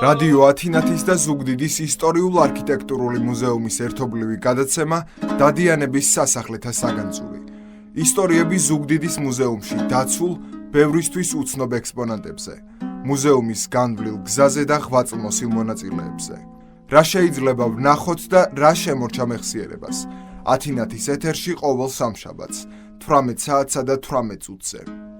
რადიო ათინათის და ზუგდიდის ისტორიულ-არქიტექტურული მუზეუმის ერთობლივი გადაცემა დადიანების სასახლეთა საგანძური. ისტორიები ზუგდიდის მუზეუმში დაცულ ბევრისთვის უცნობ ექსპონატებზე, მუზეუმის განვლილ გზაზე და ღვაწლმოსილ მონაწილეებზე. რა შეიძლება ვნახოთ და რა შემორჩა მეხსიერებას. ათინათის ეთერში ყოველ სამშაბათს 18 საათსა და 18 წუთზე.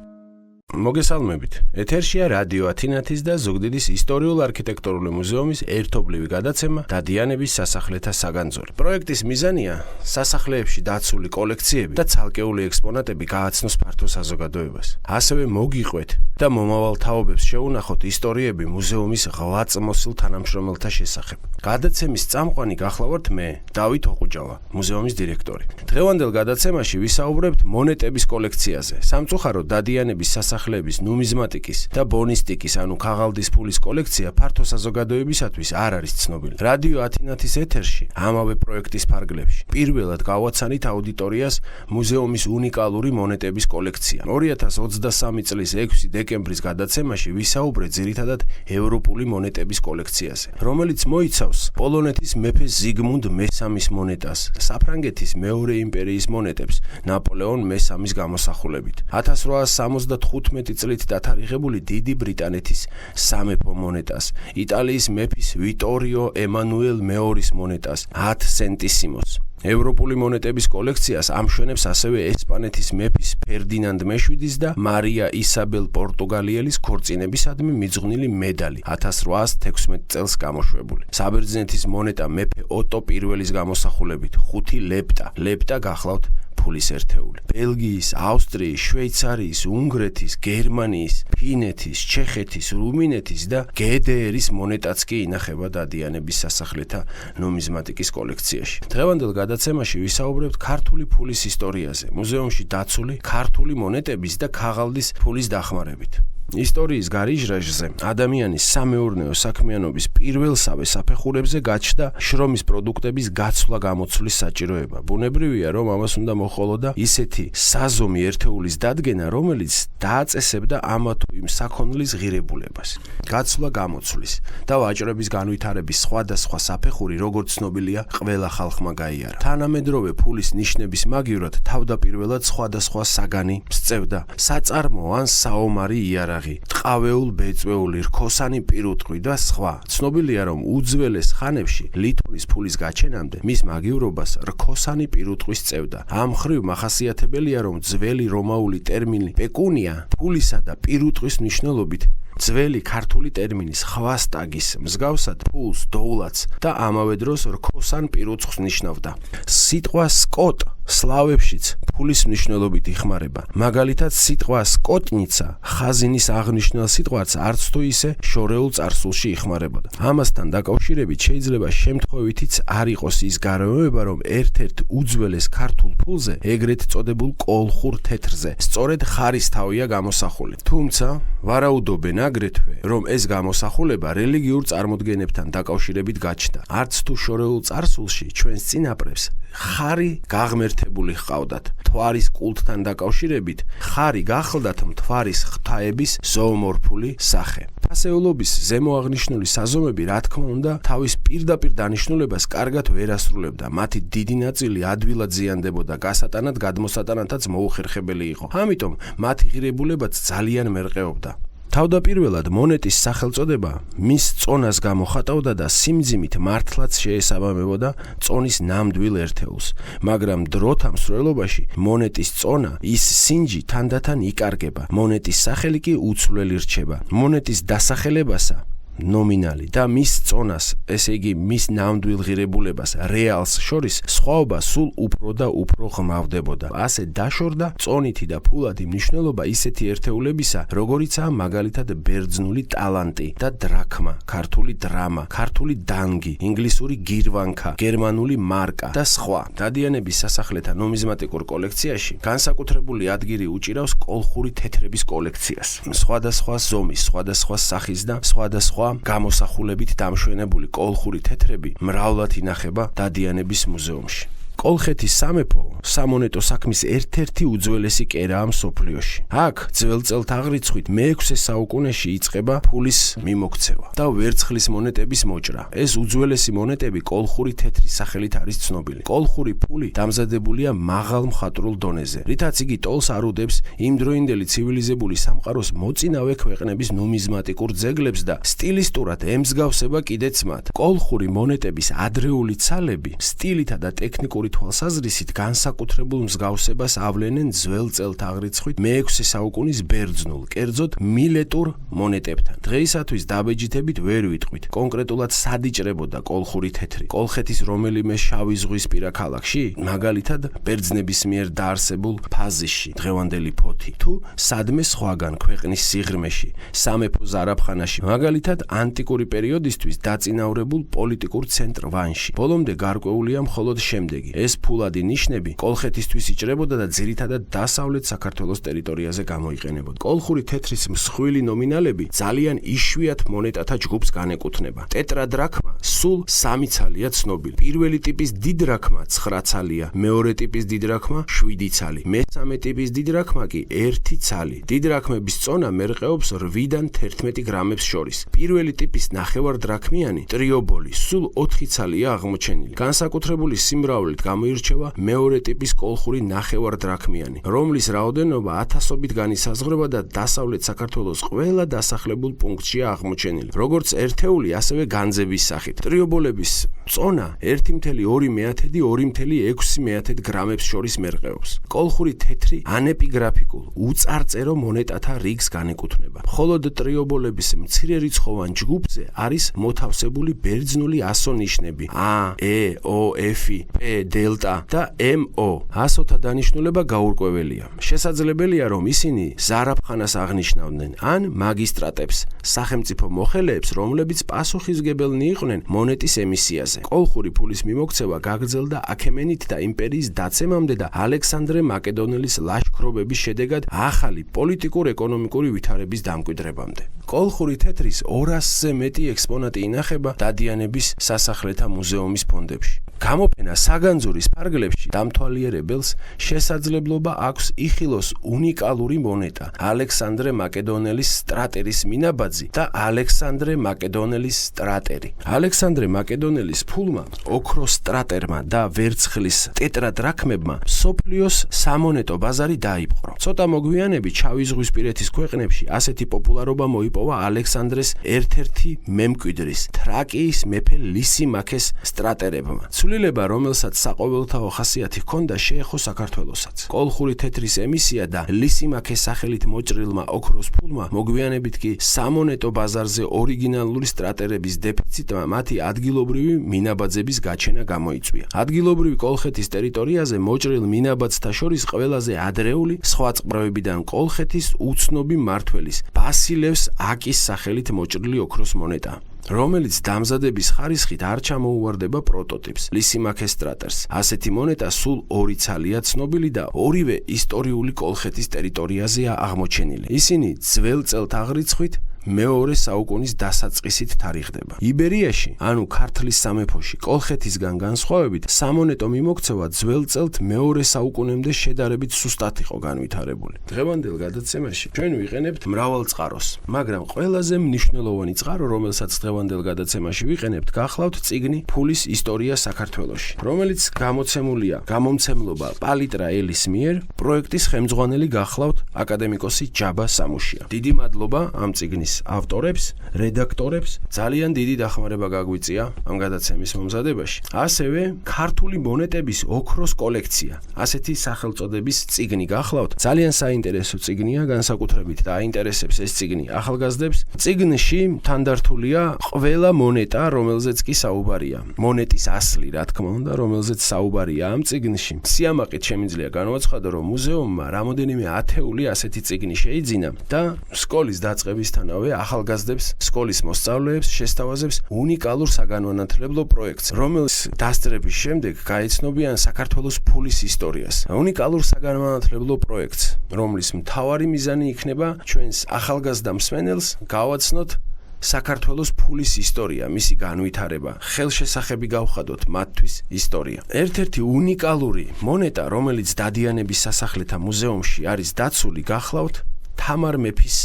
მოგესალმებით. ეთერშია რადიო ათინათის და ზუგდიდის ისტორიულ-არქიტექტურული მუზეუმის ერთობლივი გადაცემა დადიანების სასახლეთა საგანძური. პროექტის მიზანია სასახლეებში დაცული კოლექციები და ცალკეული ექსპონატები გააცნოს ფართო საზოგადოებას. ასევე მოგიყვეთ და მომავალ თაობებს შეუნახოთ ისტორიები მუზეუმის ღვაწლმოსილ თანამშრომელთა შესახებ. გადაცემის წამყვანი გახლავართ მე, დავით ოყუჯავა, მუზეუმის დირექტორი. დღევანდელ გადაცემაში ვისაუბრებთ მონეტების კოლექციაზე. სამწუხაროდ დადიანების სასახლეების ნუმიზმატიკის და ბონისტიკის, ანუ ქაღალდის ფულის კოლექცია ფართო საზოგადოებისათვის არ არის ცნობილი. რადიო ათინათის ეთერში ამავე პროექტის ფარგლებში პირველად გავაცანით აუდიტორიას მუზეუმის უნიკალური მონეტების კოლექცია. 2023 წლის 6 დეკემბრის გადაცემაში ვისაუბრეთ ძირითადად ევროპული მონეტების კოლექციაზე, რომელიც მოიცავს პოლონეთის მეფე ზიგმუნდ მესამის მონეტას, საფრანგეთის მეორე იმპერიის მონეტებს ნაპოლეონ მესამის გამოსახულებით, 1875 წლით დათარიღებული დიდი ბრიტანეთის სამეფო მონეტას, იტალიის მეფის ვიტორიო ემანუელ მეორის მონეტას, 10 სენტისიმოს. ევროპული მონეტების კოლექციას ამშვენებს ასევე ესპანეთის მეფის ფერდინანდ მეშვიდის და მარია ისაბელ პორტუგალიელის ქორწინებისადმი მიძღვნილი მედალი 1816 წელს გამოშვებული. საბერძნეთის მონეტა მეფე ოტო პირველის გამოსახულებით 5 ლეპტა გახლავთ ფულის ერთეული. ბელგიის, ავსტრიის, შვეიცარიის, უნგრეთის, გერმანიის, ფინეთის, ჩეხეთის, რუმინეთის და გდრ-ის მონეტაც კი ინახება დადიანების სასახლეთა ნუმიზმატიკის კოლექციაში. დღევანდელ გადაცემაში ვისაუბრებთ ქართული ფულის ისტორიაზე, მუზეუმში დაცული ქართული მონეტების და ქაღალდის ფულის დახმარებით. ისტორიის გარიჟრაჟზე ადამიანის სამეურნეო საქმიანობის პირველსავე საფეხურებზე გაჩნდა შრომის პროდუქტების გაცვლა-გამოცვლის საჭიროება. ბუნებრივია, რომ ამას უნდა მოჰყოლოდა ისეთი საზომი ერთეულის დადგენა, რომელიც დააწესებდა ამა თუ იმ საქონლის ღირებულებას. გაცვლა-გამოცვლის და ვაჭრების განვითარების სხვადასხვა საფეხური, როგორც ცნობილია, ყველა ხალხმა გაიარა. თანამედროვე ფულის ნიშნების მაგივრად თავდაპირველად სხვადასხვა საგანი სწევდა საწარმო ან საომარი იარაღი, ტყავეულ-ბეწვეული, რქოსანი პირუტყვი და სხვა. ცნობილია, რომ უძველეს ხანებში ლითონის ფულის გაჩენამდე მის მაგივრობას რქოსანი პირუტყვი სწევდა. ამ მხრივ მახასიათებელია, რომ ძველი რომაული ტერმინი პეკუნია ფულისა და პირუტყვის მნიშვნელობით ძველი ქართული ტერმინის ხვასტაგის მსგავსად ფულს, დოულაც და ამავე დროს რქოსან პირუწყს ნიშნავდა. სიტყვა სკოტ სლავებშიც ფულის მნიშვნელობით იხმარება. მაგალითად, სიტყვა სკოტნიცა ხაზინის აღნიშნულ სიტყვას არც თუ ისე შორეულ წარსულში იხმარებოდა. ამასთან დაკავშირებით შეიძლება შემთხვევითიც არ იყოს ის გარემოება, რომ ერთ-ერთ უძველეს ქართულ ფულზე, ეგრეთ წოდებულ კოლხურ თეთრზე, სწორედ ხარისთავია გამოსახული. თუმცა ვარაუდობენ აგრეთვე, რომ ეს გამოსახულება რელიგიურ წარმოდგენებთან დაკავშირებით გაჩნდა. არც თუ შორეულ წარსულში ჩვენს წინაპრებს ხარი გაღმერთებული ჰყავდათ. მთვარის კულტთან დაკავშირებით ხარი გახლდათ მთვარის ღვთაების ზოომორფული სახე. ფასეულობის ზემოაღნიშნული საზომები, რა თქმა უნდა, თავის პირდაპირ დანიშნულებას კარგად ვერ ასრულებდა. მათი დიდი ნაწილი ადვილად ზიანდებოდა, გასატანად გადმოსატანადაც მოუხერხებელი იყო. ამიტომ მათი ღირებულებაც ძალიან მერყეობდა. თავდაპირველად მონეტის სახელწოდება მის წონას გამოხატავდა და სიმძიმით მართლაც შეესაბამებოდა წონის ნამდვილ ერთეულს, მაგრამ დროთა მსვლელობაში მონეტის წონა, ის სინჯი თანდათან იკარგება, მონეტის სახელი კი უცვლელი რჩება. მონეტის დასახელებასა ნომინალი და მის წონას, ესე იგი მის ნამდვილ ღირებულებას, რეალს შორის სხვაობა სულ უფრო და უფრო ღმავდებოდა. ასე დაშორდა წონითი და ფულადი მნიშვნელობა ისეთი ერთეულებისა, როგორიცაა მაგალითად ბერძნული ტალანტი და დრაქმა, ქართული დრამა, ქართული დანგი, ინგლისური გირვანქა, გერმანული მარკა და სხვა. დადიანების სასახლეთა ნუმიზმატიკურ კოლექციაში განსაკუთრებული ადგილი უჭირავს კოლხური თეთრების კოლექციას. სხვადასხვა ზომის, სხვადასხვა სახის და სხვადასხვა გამოსახულებით დამშვენებული კოლხური თეთრები მრავლად ინახება დადიანების მუზეუმში. კოლხეთის სამეფო სამონეტო საქმის ერთ-ერთი უძველესი კერაა მსოფლიოში. აქ ძველ წელთაღრიცხვით მე-6 საუკუნეში იწყება ფულის მიმოქცევა და ვერცხლის მონეტების მოჭრა. ეს უძველესი მონეტები კოლხური თეთრის სახელით არის ცნობილი. კოლხური ფული დამზადებულია მაღალ მხატვრულ დონეზე, რითაც იგი ტოლს არ უდებს იმდროინდელი ცივილიზებული სამყაროს მოწინავე ქვეყნების ნუმიზმატიკურ ძეგლებს და სტილისტურად ემსგავსება კიდეც მათ. კოლხური მონეტების ადრეული ცალები სტილითა და ტექნიკური თვალსაზრისით განსაკუთრებულ მსგავსებას ავლენენ ძველ წელთაღრიცხვით მე-6 საუკუნის ბერძნულ, კერძოდ მილეტურ მონეტებთან. დღეისათვის დაბეჯითებით ვერ ვიტყვით კონკრეტულად სად იჭრებოდა კოლხური თეთრი. კოლხეთის რომელიმე შავი ზღვისპირა ქალაქში, მაგალითად ბერძნების მიერ დაარსებულ ფაზისში, დღევანდელი ფოთი, თუ სადმე სხვაგან ქვეყნის სიღრმეში, სამეფო ზარაფხანაში, მაგალითად ანტიკური პერიოდისთვის დაწინაურებულ პოლიტიკურ ცენტრ ვანში. ბოლომდე გარკვეულია მხოლოდ შემდეგი: ეს ფულადი ნიშნები კოლხეთისთვის იჭრებოდა და ძირითადად დასავლეთ საქართველოს ტერიტორიაზე გამოიყენებოდა. კოლხური თეთრის მსხვილი ნომინალები ძალიან იშვიათ მონეტათა ჯგუფს განეკუთვნება. ტეტრადრაქმა სულ 3 ცალია ცნობილი. პირველი ტიპის დიდრაქმა 9 ცალია, მეორე ტიპის დიდრაქმა 7 ცალი, მესამე ტიპის დიდრაქმა კი 1 ცალი. დიდრაქმების წონა მერყეობს 8-დან 11 გრამებს შორის. პირველი ტიპის ნახევარდრაქმიანი ტრიობოლი სულ 4 ცალია აღმოჩენილი. განსაკუთრებული სიმრავლით გამოირჩევა მეორე ტიპის კოლხური ნახევარდრაქმიანი, რომლის რაოდენობა ათასობით განისაზღვრება და დასავლეთ საქართველოს ყველა დასახლებულ პუნქტშია აღმოჩენილი, როგორც ერთეული, ასევე განძების სახით. ტრიობოლების წონა 1,2-2,6 გრამებს შორის მერყეობს. კოლხური თეთრი ანეპიგრაფიკულ, უწარწერო მონეტათა რიგს განეკუთვნება. მხოლოდ ტრიობოლების მცირერიცხოვან ჯგუფზე არის მოთავსებული ბერძნული ასო ნიშნები A, E, O, F, P, დელტა და MO. ასოთა დანიშნულება გაურკვეველია. შესაძლებელია, რომ ისინი ზარაფხანას აღნიშნავდნენ ან მაგისტრატებს, სახელმწიფო მოხელეებს, რომლებიც პასუხისმგებელნი იყვნენ მონეტის ემისიაზე. კოლხური ფულის მიმოქცევა გაგრძელდა აქემენით და იმპერიის დაცემამდე და ალექსანდრე მაკედონელის ლაშქრობების შედეგად ახალი პოლიტიკურ-ეკონომიკური ვითარების დამკვიდრებამდე. კოლხური თეთრის 200-ზე მეტი ექსპონატი ინახება დადიანების სასახლეთა მუზეუმის ფონდებში. გამოფენა საგანძურის ფარგლებში დამთვალიერებელს შესაძლებლობა აქვს იხილოს უნიკალური მონეტა ალექსანდრე მაკედონელის სტრატერის მინაბაძი და ალექსანდრე მაკედონელის სტრატერი. ალექსანდრე მაკედონელის ფულმა, ოქროს სტრატერმა და ვერცხლის ტეტრადრაქმებმა მსოფლიოს სამონეტო ბაზარი დაიპყრო. ცოტა მოგვიანებით შავიზღვისპირეთის ქვეყნებში ასეთი პოპულარობა მოიპოვა ალექსანდრეს ერთ-ერთი მემკვიდრის, თრაკიის მეფე ლისიმაქეს სტრატერებმა. ცვლილება, რომელსაც საყოველთაო ხასიათი ჰქონდა, შეეხო საქართველოსაც. კოლხური თეთრის ემისია და ლისიმაქეს სახელით მოჭრილმა ოქროს ფულმა, მოგვიანებით კი სამონეტო ბაზარზე ორიგინალური სტრატერების დეფიციტმა მათი ადგილობრივი მინაბაძების გაჩენა გამოიწვია. ადგილობრივი კოლხეთის ტერიტორიაზე მოჭრილ მინაბაძთა შორის ყველაზე ადრეული სხვა წყბრევებიდან კოლხეთის უცნობი მმართველის ბასილევს აკის სახელით მოჭრილი ოქროს მონეტა, რომელიც დამზადების ხარისხით არ ჩამოუვარდება პროტოტიპს, ლისიმაქეს სტრატერს. ასეთი მონეტა სულ 2 ცალია ცნობილი და ორივე ისტორიული კოლხეთის ტერიტორიაზეა აღმოჩენილი. ისინი ძველ წელთაღრიცხვით მეორე საუკუნის დასაწყისით თარიღდება. იბერიაში, ანუ ქართლის სამეფოში, კოლხეთისგან განსხვავებით, სამონეტო მიმოქცევა ძველ წელთ მეორე საუკუნემდე შედარებით სუსტად იყო განვითარებული. დღევანდელ გადაცემაში ჩვენ ვიყენებთ მრავალ წყაროს, მაგრამ ყველაზე მნიშვნელოვანი წყარო, რომელსაც დღევანდელ გადაცემაში ვიყენებთ, გახლავთ წიგნი ფულის ისტორია საქართველოში, რომელიც გამოცემულია გამომცემლობა პალიტრა ელის მიერ, პროექტის ხელმძღვანელი გახლავთ აკადემიკოსი ჯაბა სამუშია. დიდი მადლობა ამ წიგნის ავტორებს, რედაქტორებს, ძალიან დიდი დახმარება გაგვიწია ამ გადაცემის მომზადებაში. ასევე ქართული მონეტების ოქროს კოლექცია, ასეთი სახელწოდების წიგნი გახლავთ. ძალიან საინტერესო წიგნია, განსაკუთრებით დაინტერესებს ეს წიგნი ახალგაზრდებს. წიგნში თანდართულია ყველა მონეტა, რომელზეც კი საუბარია. მონეტის ასლი, რა თქმა უნდა, რომელზეც საუბარია ამ წიგნში. სიამაყით შემიძლია განვაცხადო, რომ მუზეუმმა რამოდენიმე ათეული ასეთი წიგნი შეიძინა და სკოლის დაწყებისთანავე ახალგაზრდებს, სკოლის მოსწავლეებს შესთავაზებს უნიკალურ საგანმანათლებლო პროექტს, რომელის დასწრების შემდეგ გაეცნობიან საქართველოს ფულის ისტორიას. უნიკალურ საგანმანათლებლო პროექტს, რომლის მთავარი მიზანი იქნება ჩვენს ახალგაზრდა მსმენელს გავაცნოთ საქართველოს ფულის ისტორია, მისი განვითარება, ხელშესახები გავხადოთ მათთვის ისტორია. ერთ-ერთი უნიკალური მონეტა, რომელიც დადიანების სასახლეთა მუზეუმში არის დაცული, გახლავთ თამარ მეფის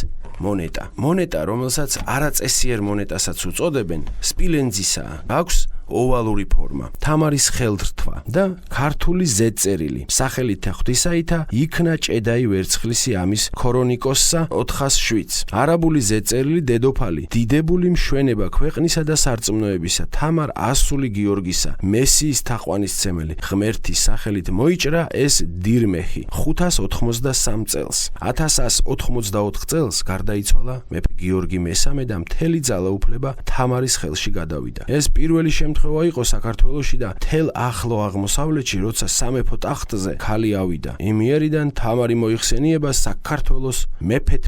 მონეტა. მონეტა, რომელსაც არაწესიერ მონეტასაც უწოდებენ, სპილენძისაა. აქვს ოვალური ფორმა, თამარის ხელთრთვა და ქართული ზედწერილი. სახელით ღვთისაითა იქნა ჭედაი ვერცხლისი ამის ქრონიკოსსა 407. არაბული ზედწერილი დედოფალი, დიდებული მშვენება ქვეყნისა და სარწმუნოებისა, თამარ ასული გიორგისა, მესიის თაყვანისცემელი, ღმერთის სახელით მოიჭრა ეს დირმეხი 583 წელს. 1184 წელს გარდაიცვალა მეფე გიორგი მესამე და მთელი ძალაუფლება თამარის ხელში გადავიდა. ეს პირველი შემთხვევა იყო საქართველოში და თელ ახლო აღმოსავლეთში, როცა სამეფო ტახტზე ქალი ავიდა. იმიერიდან თამარი მოიხსენიება საქართველოს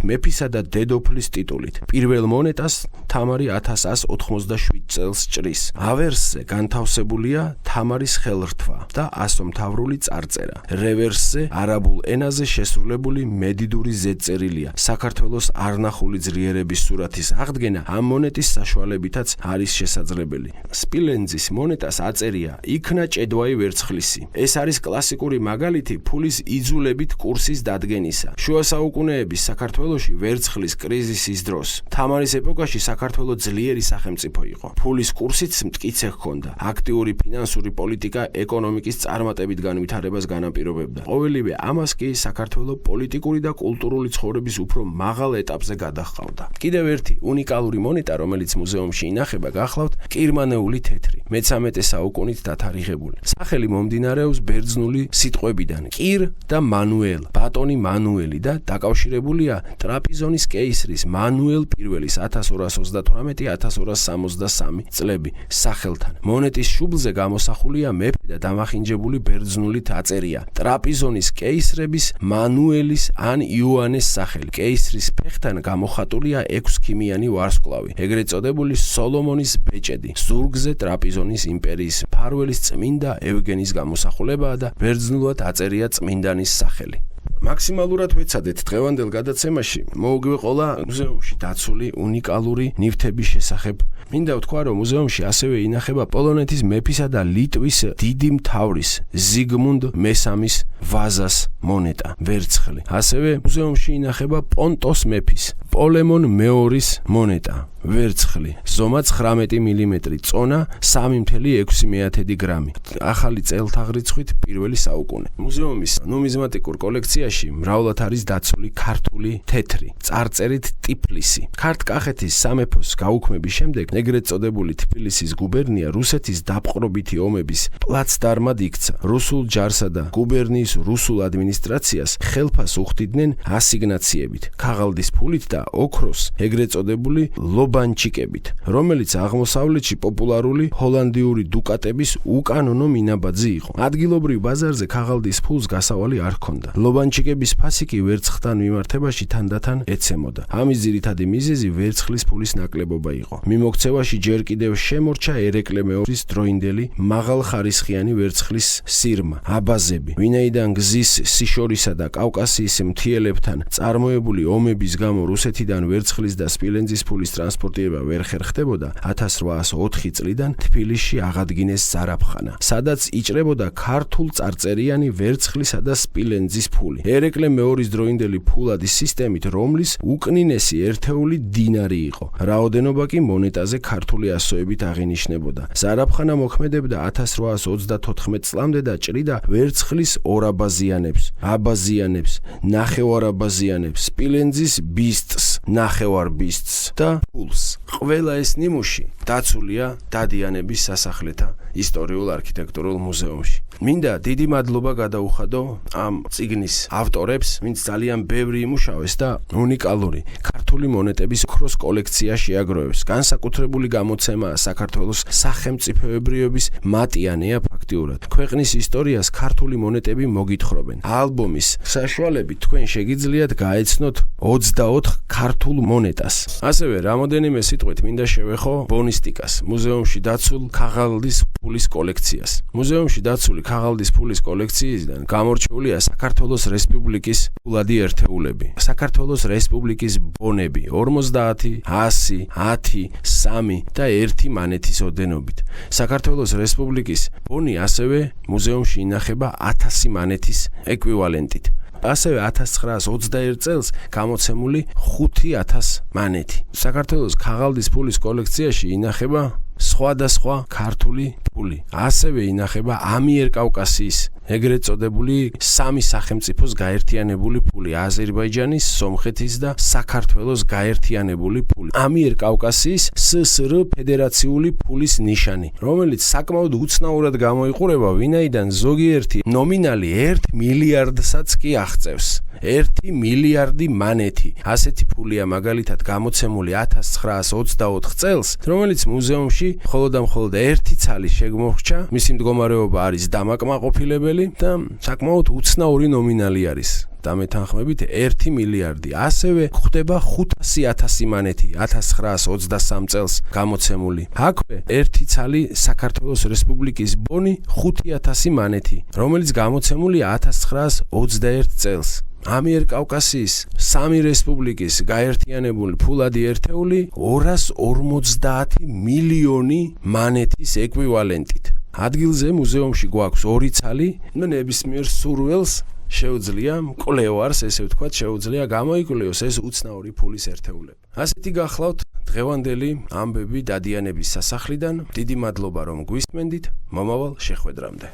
მეფისა და დედოფლის ტიტულით. პირველ მონეტას თამარი 1187 წელს ჭრის. ავერსზე განთავსებულია თამარის ხელრთვა და ასომთავრული წარწერა. რევერსზე არაბულ ენაზე შესრულებული მედიდური ზედწერილია. საქართველოს არნახული ძლიერების სურათის აღდგენა ამ მონეტის საშუალებითაც არის შესაძლებელი. სპილენძის მონეტას აწერია იქნა ჭედვაი ვერცხლისი. ეს არის კლასიკური მაგალითი ფულის იძულებით კურსის დადგენისა. შუა საუკუნეების საქართველოში ვერცხლის კრიზისის დროს თამარის ეპოქაში საქართველო ძლიერი სახელმწიფო იყო. ფულის კურსიც მტკიცე ჰქონდა. აქტიური ფინანსური პოლიტიკა ეკონომიკის წარმატებით განვითარებას განაპირობებდა. ყოველივე ამას კი საქართველო პოლიტიკური და კულტურული ცხოვრების უფრო მაღალ ეტაპზე გადაჰყავდა. კიდევ ერთი უნიკალური მონეტა, რომელიც მუზეუმში ინახება, გახლავთ კირმანეული თეთრი, მე-13 საუკუნით დათარიღებული. სახელი მომდინარეობს ბერძნული სიტყვებიდან კირ და მანუელ, ბატონი მანუელი და დაკავშირებულია ტრაპიზონის კეისრის მანუელ პირველის 1238-1263 წლები სახელთან. მონეტის შუბლზე გამოსახულია მეფე და დამახინჯებული ბერძნული დაწერია ტრაპიზონის კეისრების მანუელის ან იოანეს სახელი. კეისრის ფეხთან გამოხატულია 6 ქიმიანი ვარსკვლავი, ეგრეთ წოდებული სოლომონის ბეჭედი. ზურგზე ტრაპიზონის იმპერიის მფარველის წმინდა ევგენის გამოსახულებაა და ბერძნულად აწერია წმინდანის სახელი. მაქსიმალურად ვეცადეთ დღევანდელ გადაცემაში მოვგვეყოლა მუზეუმში დაცული უნიკალური ნივთების შესახებ. მინდა ვთქვა, რომ მუზეუმში ასევე ინახება პოლონეთის მეფისა და ლიტვის დიდი მთავრის ზიგმუნდ მესამის ვაზას მონეტა, ვერცხლი. ასევე მუზეუმში ინახება პონტოს მეფის პოლემონ მეორის მონეტა, ვერცხლი, ზომა 19 მმ, წონა 3.6 გრამი. ახალი წელთაღრიცხვით პირველი საუკუნე. მუზეუმის ნუმიზმატიკურ კოლექციაში მრავლად არის დაცული ქართული თეთრი, წარწერით ტიფლისი. ქართკახეთის სამეფოს გაუქმების შემდეგ ეგრეთ წოდებული თბილისის გუბერნია რუსეთის დაპყრობითი ომების პლაცდარმად იქცა. რუსულ ჯარსა და გუბერნიის რუსულ ადმინისტრაციას ხელფას უხდიდნენ ასიგნაციებით, ქაღალდის ფულით და ოქროს, ეგრეთ წოდებული ლობანჩიკებით, რომელიც აღმოსავლეთში პოპულარული ჰოლანდიური დუკატების უკანონო მინაბაძი იყო. ადგილობრივ ბაზარზე ქაღალდის ფულს გასავალი არ ჰქონდა. ლობანჩიკების ფასი კი ვერცხლთან მიმართებაში თანდათან ეცემოდა. ამის ძირითადი მიზეზი ვერცხლის ფულის ნაკლებობა იყო. მიმოქცევაში ჯერ კიდევ შემორჩა ერეკლე მეორის დროინდელი მაღალხარისხიანი ვერცხლის სირმა, აბაზები, ვინაიდან გზის სიშორისა და კავკასიის მთიელებთან წარმოებული ომების გამო რუსეთიდან ვერცხლის და სპილენძის ფულის ტრანსპორტირება ვერ ხერხდებოდა, 1804 წლიდან თბილისში აღადგინეს ზარაფხანა, სადაც იჭრებოდა ქართულ წარწერიანი ვერცხლისა და სპილენძის ფული. ერეკლე მეორის დროინდელი ფულადის სისტემით, რომლის უკნინესი ერთეული დინარი იყო. რაოდენობა კი მონეტაზე ქართული ასოებით აღინიშნებოდა. ზარაფხანა მოქმედებდა 1834 წლამდე და ჭრიდა ვერცხლის ორაბაზიანებს, აბაზიანებს, ნახევარაბაზიანებს, სპილენძის ბისტს, ნახევარბისტს და ფულს. ყველა ეს ნიმუში დაცულია დადიანების სასახლეთა ისტორიულ-არქიტექტურულ მუზეუმში. მინდა დიდი მადლობა გადაუხადო ამ წიგნის ავტორებს, ვინც ძალიან ბევრი იმუშავეს და უნიკალური ქართული მონეტების ოქროს კოლექცია შეაგროვებს. განსაკუთრებული გამოცემაა საქართველოს სახელმწიფოებრიობის მატიანეა ფაქტიურად. ქვეყნის ისტორიას ქართული მონეტები მოგითხრობენ. ალბომის საშუალებით თქვენ შეგიძლიათ გაეცნოთ 24 ქართულ მონეტას. ასევე რამოდენიმე სიტყვით მინდა შევეხო ბონისტიკას, მუზეუმში დაცულ ქაღალდის ფულის კოლექციას. მუზეუმში დაცული ქაღალდის ფულის კოლექციისგან გამორჩეულია საქართველოს რესპუბლიკის ფულადი ერთეულები, საქართველოს რესპუბლიკის ბონები 50, 100, 10, 3 და 1 მანეთის ოდენობით. საქართველოს რესპუბლიკის ბონი ასევე მუზეუმში ინახება 1000 მანეთის ეკვივალენტით. ასევე 1921 წელს გამოცემული 5000 მანეთი. საქართველოს ქაღალდის ფულის კოლექციაში ინახება სხვადასხვა ქართული ფული. ასევე ინახება ამიერკავკასიის ეგრეთ წოდებული სამი სახელმწიფოს გაერთიანებული ფული: აზერბაიჯანის, სომხეთის და საქართველოს გაერთიანებული ფული. ამიერკავკასიის SSR ფედერაციული ფულის ნიშანი, რომელიც საკმაოდ უცნაურად გამოიყურება, ვინაიდან ზოგიერთი ნომინალი 1 მილიარდსაც კი აღწევს. 1 მილიარდი მანეთი. ასეთი ფულია მაგალითად გამოცემული 1924 წელს, რომელიც მუზეუმში მხოლოდ და მხოლოდ 1 ცალი შემოღჭა. მისი მდგომარეობა არის დამაკმაყოფილებელი და საკმაოდ უცნაური ნომინალი არის. დამეთანხმებით 1 მილიარდი. ასევე გვხვდება 500.000 მანეთი 1923 წელს გამოცემული. აქვე 1 ცალი საქართველოს რესპუბლიკის ბონი 5000 მანეთი, რომელიც გამოცემულია 1921 წელს. ამიერკავკასიის სამი რესპუბლიკის გაერთიანებული ფულადი ერთეული 250 მილიონი მანეთის ეკვივალენტით. ადგილზე მუზეუმში გვაქვს 2 ცალი, ნებისმიერ სურვილს შეუძლია მკვლევარს, ესე ვთქვათ, შეუძლია გამოიკვლევოს ეს უცნაური ფულის ერთეულები. ასეთი გახლავთ დღევანდელი ამბები დადიანების სასახლიდან. დიდი მადლობა რომ გვისმენდით. მომავალ შეხვედრამდე.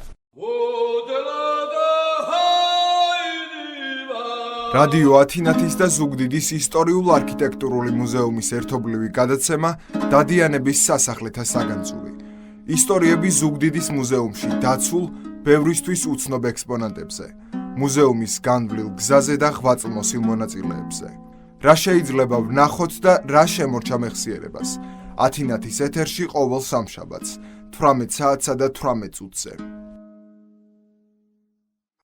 რადიო ათინათის და ზუგდიდის ისტორიულ-არქიტექტურული მუზეუმის ერთობლივი გადაცემა დადიანების სასახლეთა საგანძური. ისტორიები ზუგდიდის მუზეუმში დაცულ ბევრისთვის უცნობ ექსპონატებზე, მუზეუმის განვლილ გზაზე და ღვაწლმოსილ მონაწილეებზე. რა შეიძლება ვნახოთ და რა შემორჩა მეხსიერებას. ათინათის ეთერში ყოველ სამშაბათს 18 საათსა და 18 წუთზე.